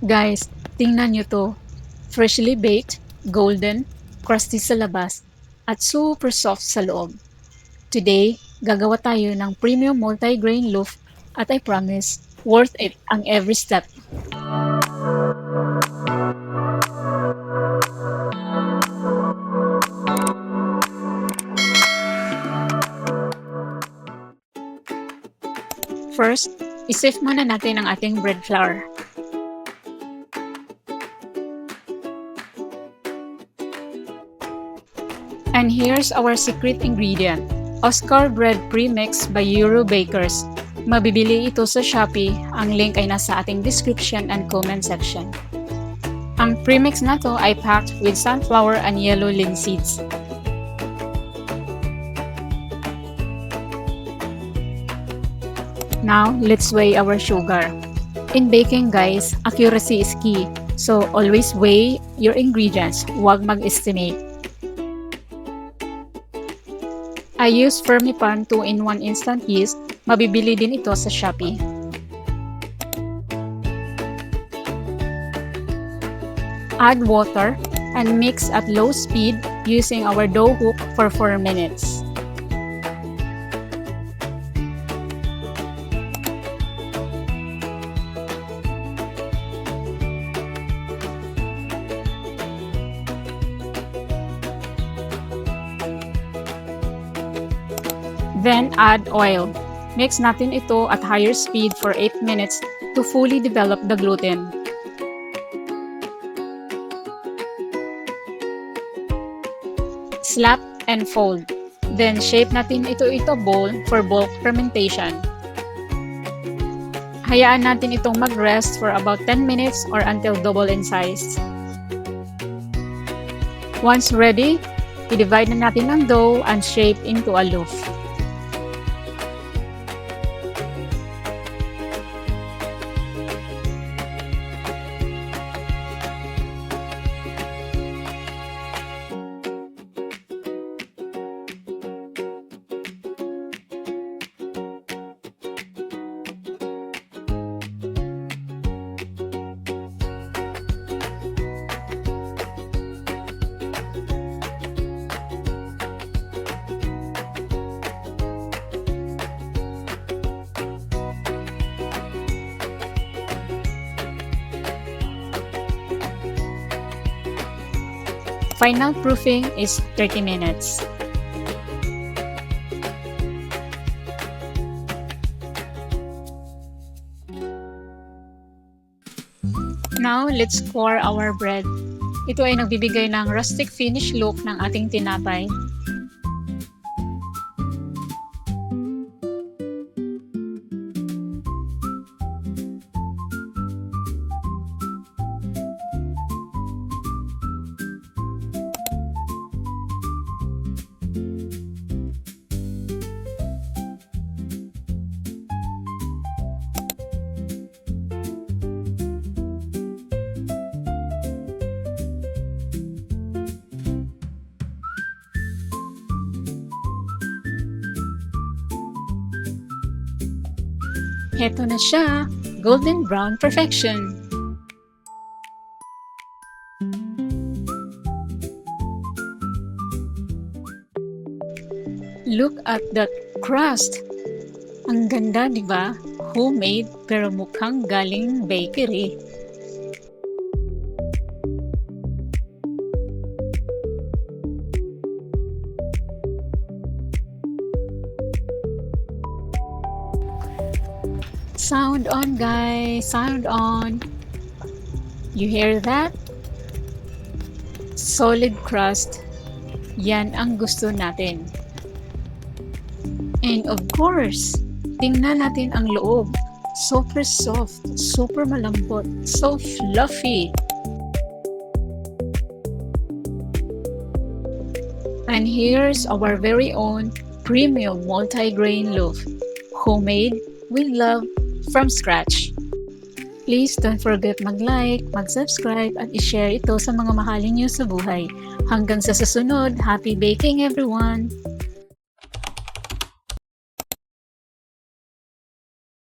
Guys, tingnan nyo to. Freshly baked, golden, crusty sa labas, at super soft sa loob. Today, gagawa tayo ng premium multi-grain loaf at I promise, worth it ang every step. First, isift muna natin ang ating bread flour. And here's our secret ingredient, Oscar Bread Premix by Euro Bakers. Mabibili ito sa Shopee, ang link ay nasa ating description and comment section. Ang premix na to ay packed with sunflower and yellow linseeds. Now, let's weigh our sugar. In baking guys, accuracy is key. So, always weigh your ingredients, huwag mag-estimate. I use Fermipan 2-in-1 instant yeast. Mabibili din ito sa Shopee. Add water and mix at low speed using our dough hook for 4 minutes. Then add oil. Mix natin ito at higher speed for 8 minutes to fully develop the gluten. Slap and fold. Then shape natin ito bowl for bulk fermentation. Hayaan natin itong mag-rest for about 10 minutes or until double in size. Once ready, i-divide na natin ang dough and shape into a loaf. Final proofing is 30 minutes. Now, let's pour our bread. Ito ay nagbibigay ng rustic finish look ng ating tinapay. Heto na siya, golden brown perfection. Look at that crust. Ang ganda, di ba? Homemade pero mukhang galing bakery. Sound on guys, sound on. You hear that? Solid crust. Yan ang gusto natin. And of course, tingnan natin ang loob. Super soft, super malambot, so fluffy. And here's our very own premium multi-grain loaf. Homemade with love from scratch. Please don't forget mag-like, mag-subscribe at i-share ito sa mga mahalin niyo sa buhay. Hanggang sa susunod, happy baking everyone!